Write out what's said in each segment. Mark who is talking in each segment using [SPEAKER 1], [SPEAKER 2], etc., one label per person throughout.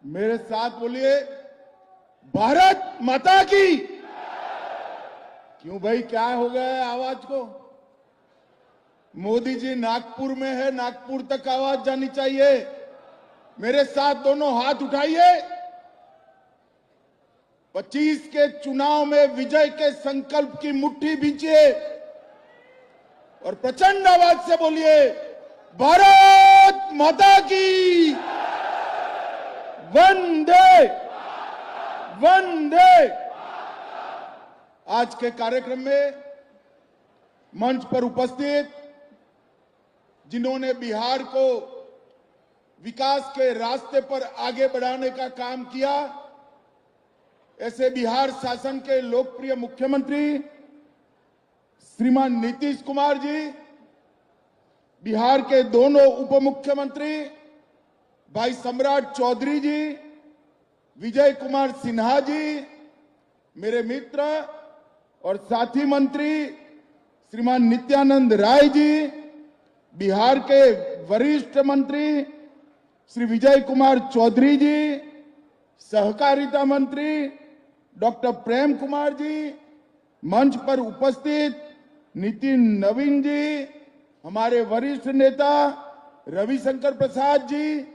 [SPEAKER 1] मेरे साथ बोलिए, भारत माता की। क्यों भाई, क्या हो गया है आवाज को? मोदी जी नागपुर में है, नागपुर तक आवाज जानी चाहिए। मेरे साथ दोनों हाथ उठाइए। 25 के चुनाव में विजय के संकल्प की मुट्ठी भींचिए और प्रचंड आवाज से बोलिए, भारत माता की। वंदे वंदे। आज के कार्यक्रम में मंच पर उपस्थित जिन्होंने बिहार को विकास के रास्ते पर आगे बढ़ाने का काम किया, ऐसे बिहार शासन के लोकप्रिय मुख्यमंत्री श्रीमान नीतीश कुमार जी, बिहार के दोनों उप मुख्यमंत्री भाई सम्राट चौधरी जी, विजय कुमार सिन्हा जी, मेरे मित्र और साथी मंत्री श्रीमान नित्यानंद राय जी, बिहार के वरिष्ठ मंत्री श्री विजय कुमार चौधरी जी, सहकारिता मंत्री डॉक्टर प्रेम कुमार जी, मंच पर उपस्थित नितिन नवीन जी, हमारे वरिष्ठ नेता रविशंकर प्रसाद जी,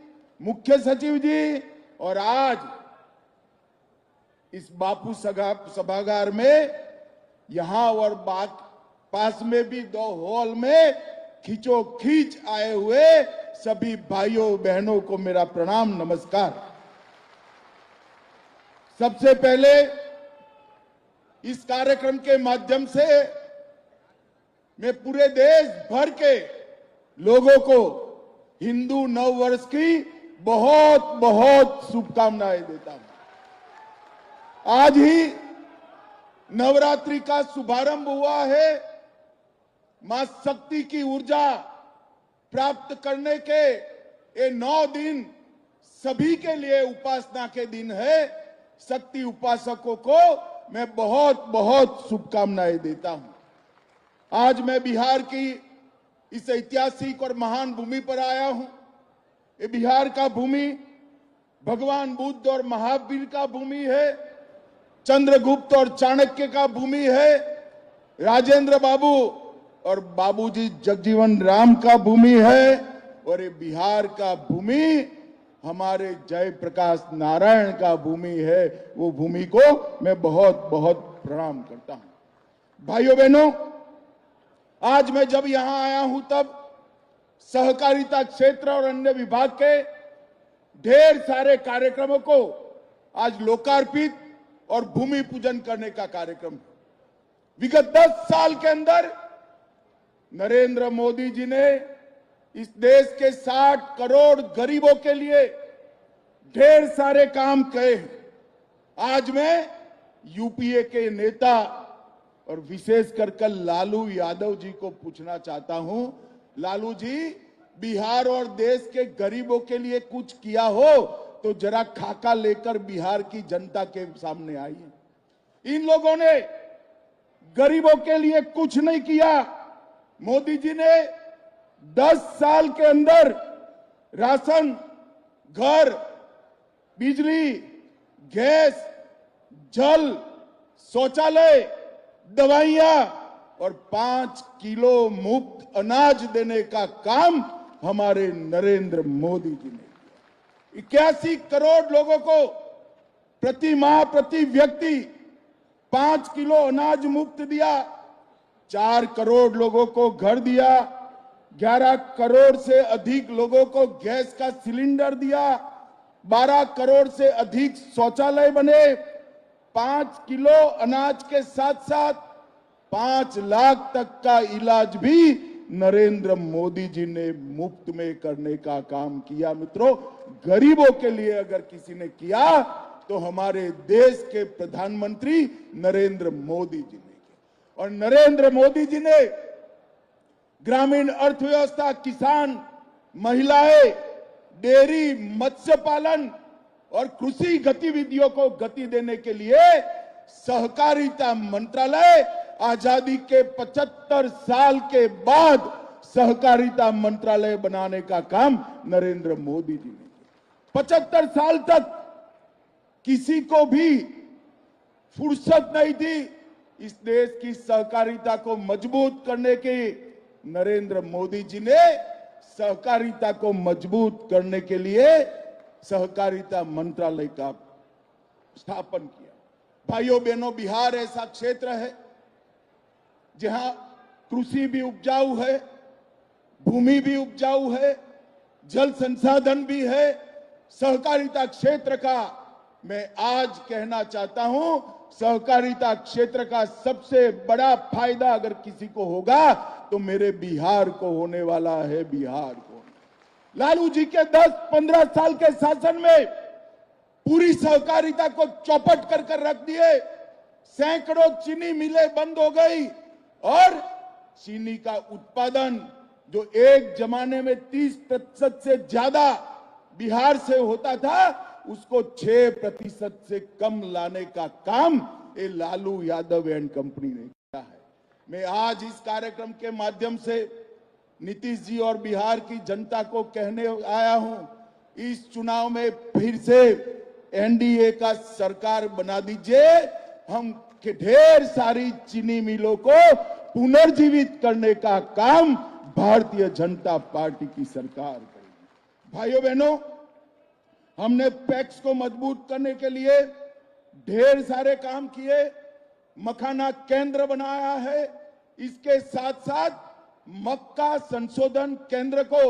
[SPEAKER 1] मुख्य सचिव जी, और आज इस बापू सभागार में यहां और पास में भी 2 हॉल में खींचो खींच आए हुए सभी भाइयों बहनों को मेरा प्रणाम नमस्कार। सबसे पहले इस कार्यक्रम के माध्यम से मैं पूरे देश भर के लोगों को हिंदू नव वर्ष की बहुत बहुत शुभकामनाएं देता हूं। आज ही नवरात्रि का शुभारंभ हुआ है। मां शक्ति की ऊर्जा प्राप्त करने के ये 9 दिन सभी के लिए उपासना के दिन है। शक्ति उपासकों को मैं बहुत बहुत शुभकामनाएं देता हूं। आज मैं बिहार की इस ऐतिहासिक और महान भूमि पर आया हूं। ये बिहार का भूमि भगवान बुद्ध और महावीर का भूमि है, चंद्रगुप्त और चाणक्य का भूमि है, राजेंद्र बाबू और बाबूजी जगजीवन राम का भूमि है, और ये बिहार का भूमि हमारे जयप्रकाश नारायण का भूमि है। वो भूमि को मैं बहुत बहुत प्रणाम करता हूं। भाइयों बहनों, आज मैं जब यहां आया हूं तब सहकारिता क्षेत्र और अन्य विभाग के ढेर सारे कार्यक्रमों को आज लोकार्पित और भूमि पूजन करने का कार्यक्रम। विगत 10 साल के अंदर नरेंद्र मोदी जी ने इस देश के 60 करोड़ गरीबों के लिए ढेर सारे काम किए। आज मैं यूपीए के नेता और विशेषकर कल लालू यादव जी को पूछना चाहता हूं, लालू जी, बिहार और देश के गरीबों के लिए कुछ किया हो तो जरा खाका लेकर बिहार की जनता के सामने आइए। इन लोगों ने गरीबों के लिए कुछ नहीं किया। मोदी जी ने 10 साल के अंदर राशन, घर, बिजली, गैस, जल, शौचालय, दवाइयां और 5 किलो मुफ्त अनाज देने का काम हमारे नरेंद्र मोदी जी ने किया। 81 करोड़ लोगों को प्रति माह प्रति व्यक्ति 5 किलो अनाज मुफ्त दिया। 4 करोड़ लोगों को घर दिया। 11 करोड़ से अधिक लोगों को गैस का सिलेंडर दिया। 12 करोड़ से अधिक शौचालय बने। 5 किलो अनाज के साथ साथ 5 लाख तक का इलाज भी नरेंद्र मोदी जी ने मुफ्त में करने का काम किया। मित्रों, गरीबों के लिए अगर किसी ने किया तो हमारे देश के प्रधानमंत्री नरेंद्र मोदी जी ने किया। और नरेंद्र मोदी जी ने ग्रामीण अर्थव्यवस्था, किसान, महिलाएं, डेयरी, मत्स्य पालन और कृषि गतिविधियों को गति देने के लिए सहकारिता मंत्रालय, आजादी के 75 साल के बाद सहकारिता मंत्रालय बनाने का काम नरेंद्र मोदी जी ने किया। 75 साल तक किसी को भी फुर्सत नहीं थी इस देश की सहकारिता को मजबूत करने की। नरेंद्र मोदी जी ने सहकारिता को मजबूत करने के लिए सहकारिता मंत्रालय का स्थापन किया। भाइयों बहनों, बिहार ऐसा क्षेत्र है जहां कृषि भी उपजाऊ है, भूमि भी उपजाऊ है, जल संसाधन भी है। सहकारिता क्षेत्र का मैं आज कहना चाहता हूं, सहकारिता क्षेत्र का सबसे बड़ा फायदा अगर किसी को होगा तो मेरे बिहार को होने वाला है। बिहार को लालू जी के 10-15 साल के शासन में पूरी सहकारिता को चौपट कर रख दिए। सैकड़ों चीनी मिलें बंद हो गई और चीनी का उत्पादन जो एक जमाने में 30% से ज्यादा बिहार से होता था, उसको 6% से कम लाने का काम ये लालू यादव एंड कंपनी ने किया है। मैं आज इस कार्यक्रम के माध्यम से नीतीश जी और बिहार की जनता को कहने आया हूं, इस चुनाव में फिर से एनडीए का सरकार बना दीजिए। हम ढेर सारी चीनी मिलों को पुनर्जीवित करने का काम भारतीय जनता पार्टी की सरकार करेगी। भाइयों बहनों, हमने पैक्स को मजबूत करने के लिए ढेर सारे काम किए, मखाना केंद्र बनाया है। इसके साथ साथ मक्का संशोधन केंद्र को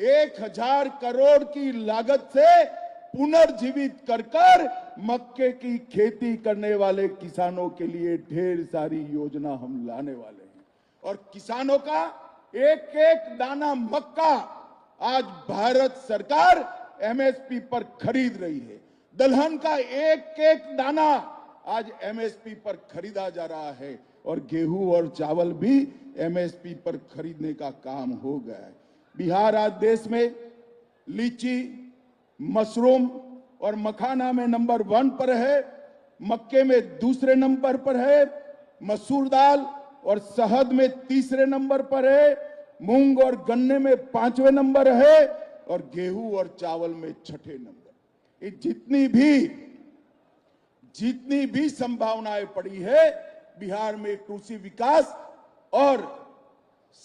[SPEAKER 1] 1000 करोड़ की लागत से पुनर्जीवित कर मक्के की खेती करने वाले किसानों के लिए ढेर सारी योजना हम लाने वाले हैं। और किसानों का एक एक दाना मक्का आज भारत सरकार एमएसपी पर खरीद रही है। दलहन का एक एक दाना आज एमएसपी पर खरीदा जा रहा है और गेहूं और चावल भी एमएसपी पर खरीदने का काम हो गया है। बिहार आज देश में लीची, मशरूम और मखाना में नंबर 1 पर है, मक्के में दूसरे नंबर पर है, मसूर दाल और शहद में तीसरे नंबर पर है, मूंग और गन्ने में 5वें नंबर है और गेहूं और चावल में 6ठे नंबर। ये जितनी भी संभावनाएं पड़ी है बिहार में कृषि विकास और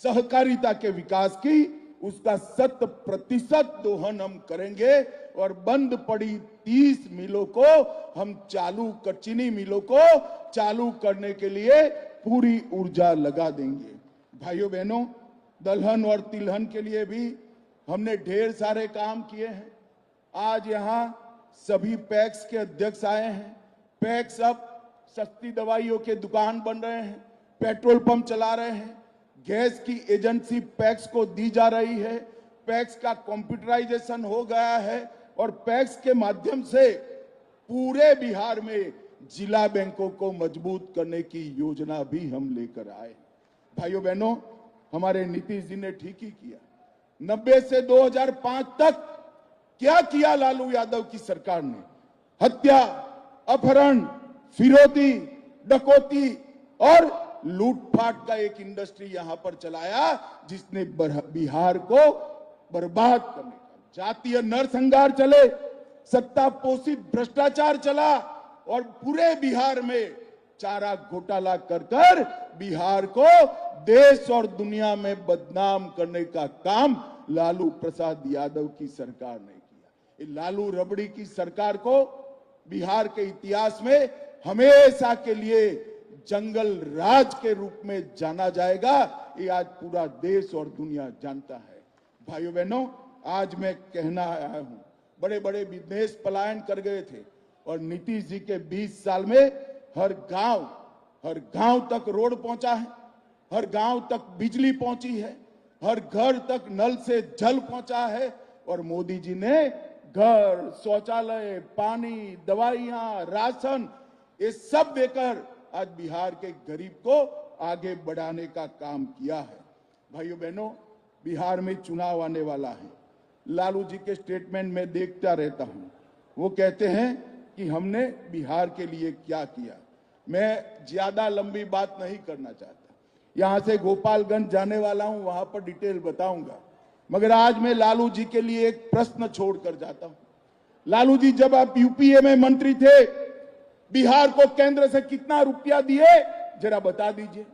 [SPEAKER 1] सहकारिता के विकास की, उसका 100% दोहन हम करेंगे और बंद पड़ी 30 मिलों को हम चीनी मिलों को चालू करने के लिए पूरी ऊर्जा लगा देंगे। भाइयों बहनों, दलहन और तिलहन के लिए भी हमने ढेर सारे काम किए हैं। आज यहां सभी पैक्स के अध्यक्ष आए हैं। पैक्स अब सस्ती दवाइयों के दुकान बन रहे हैं, पेट्रोल पंप चला रहे हैं, गैस की एजेंसी पैक्स को दी जा रही है, पैक्स का कंप्यूटराइजेशन हो गया है और पैक्स के माध्यम से पूरे बिहार में जिला बैंकों को मजबूत करने की योजना भी हम लेकर आए। भाइयों बहनों, हमारे नीतीश जी ने ठीक ही किया। 90 से 2005 तक क्या किया लालू यादव की सरकार ने? हत्या, अपहरण, फिरौती, डकैती और लूटपाट का एक इंडस्ट्री यहां पर चलाया जिसने बिहार को बर्बाद करने का जातीय नरसंहार चले, सत्ता पोषित भ्रष्टाचार चला और पूरे बिहार में चारा घोटाला कर बिहार को देश और दुनिया में बदनाम करने का काम लालू प्रसाद यादव की सरकार ने किया। ये लालू रबड़ी की सरकार को बिहार के इतिहास में हमेशा के लिए जंगल राज के रूप में जाना जाएगा। ये आज पूरा देश और दुनिया जानता है। भाइयों बहनों, आज मैं कहना आया हूं, बड़े बड़े विदेश पलायन कर गए थे और नीतीश जी के 20 साल में हर गांव तक रोड पहुंचा है, हर गांव तक बिजली पहुंची है, हर घर तक नल से जल पहुंचा है और मोदी जी ने घर, शौचालय, पानी, दवाइयां, राशन ये सब देकर आज बिहार के गरीब को आगे बढ़ाने का काम किया है। भाइयों बहनों, बिहार में चुनाव आने वाला है। लालू जी के स्टेटमेंट में देखता रहता हूं, वो कहते हैं कि हमने बिहार के लिए क्या किया। मैं ज्यादा लंबी बात नहीं करना चाहता, यहां से गोपालगंज जाने वाला हूं, वहां पर डिटेल बताऊंगा, मगर आज मैं लालू जी के लिए एक प्रश्न छोड़कर जाता हूं। लालू जी, जब आप यूपीए में मंत्री थे, बिहार को केंद्र से कितना रुपया दिए, जरा बता दीजिए।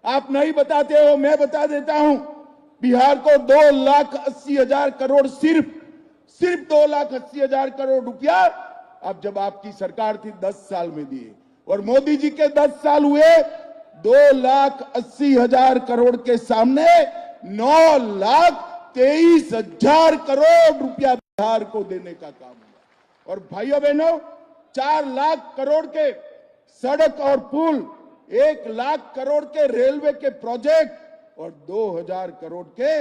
[SPEAKER 1] आप नहीं बताते हो, मैं बता देता हूं। बिहार को 2,80,000 करोड़, सिर्फ 2,80,000 करोड़ रुपया अब जब आपकी सरकार थी 10 साल में दिए, और मोदी जी के 10 साल हुए, 2,80,000 करोड़ के सामने 9,23,000 करोड़ रुपया बिहार को देने का काम हुआ। और भाइयों बहनों, 4 लाख करोड़ के सड़क और पुल, 1 लाख करोड़ के रेलवे के प्रोजेक्ट और 2,000 करोड़ के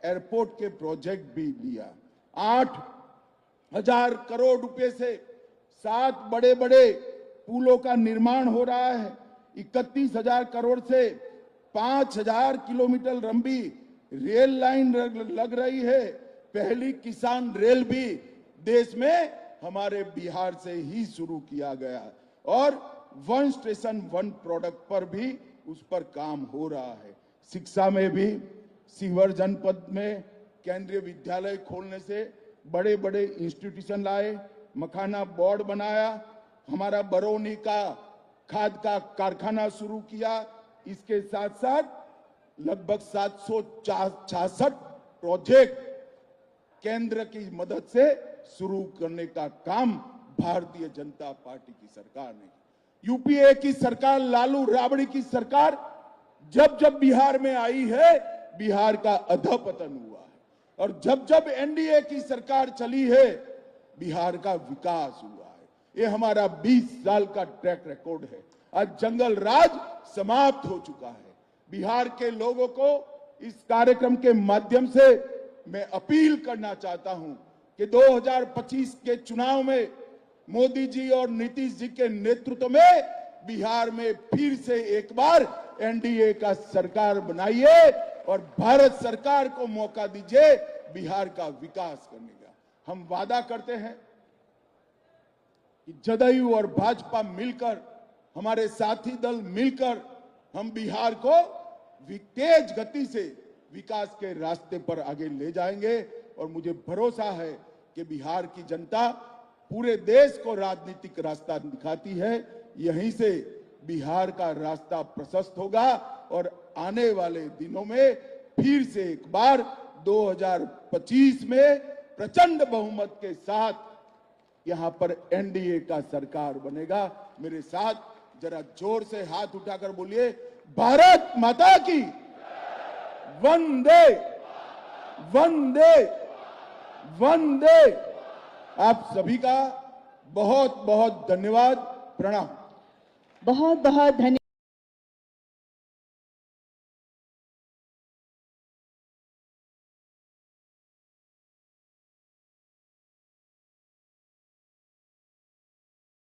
[SPEAKER 1] एयरपोर्ट के प्रोजेक्ट भी दिया। 8,000 करोड़ रुपए से 7 बड़े बड़े पुलों का निर्माण हो रहा है। 31,000 करोड़ से 5,000 किलोमीटर लंबी रेल लाइन लग रही है। पहली किसान रेल भी देश में हमारे बिहार से ही शुरू किया गया, और 1 स्टेशन 1 प्रोडक्ट पर भी उस पर काम हो रहा है। शिक्षा में भी शिवहर जनपद में केंद्रीय विद्यालय खोलने से बड़े बड़े इंस्टीट्यूशन लाए, मखाना बोर्ड बनाया, हमारा बरौनी का खाद का कारखाना शुरू किया। इसके साथ साथ लगभग 766 प्रोजेक्ट केंद्र की मदद से शुरू करने का काम भारतीय जनता पार्टी की सरकार ने। यूपीए की सरकार, लालू राबड़ी की सरकार जब जब बिहार में आई है, बिहार का अधपतन हुआ है, और जब जब एनडीए की सरकार चली है, बिहार का विकास हुआ है। ये हमारा 20 साल का ट्रैक रिकॉर्ड है। आज जंगल राज समाप्त हो चुका है। बिहार के लोगों को इस कार्यक्रम के माध्यम से मैं अपील करना चाहता हूं कि 2025 के चुनाव में मोदी जी और नीतीश जी के नेतृत्व में बिहार में फिर से एक बार एनडीए का सरकार बनाइए और भारत सरकार को मौका दीजिए बिहार का विकास करने का। हम वादा करते हैं कि जदयू और भाजपा मिलकर, हमारे साथी दल मिलकर, हम बिहार को तेज गति से विकास के रास्ते पर आगे ले जाएंगे। और मुझे भरोसा है कि बिहार की जनता पूरे देश को राजनीतिक रास्ता दिखाती है। यहीं से बिहार का रास्ता प्रशस्त होगा और आने वाले दिनों में फिर से एक बार 2025 में प्रचंड बहुमत के साथ यहां पर एनडीए का सरकार बनेगा। मेरे साथ जरा जोर से हाथ उठाकर बोलिए, भारत माता की वंदे वंदे वंदे। आप सभी का बहुत बहुत धन्यवाद, प्रणाम।
[SPEAKER 2] बहुत बहुत धन्यवाद।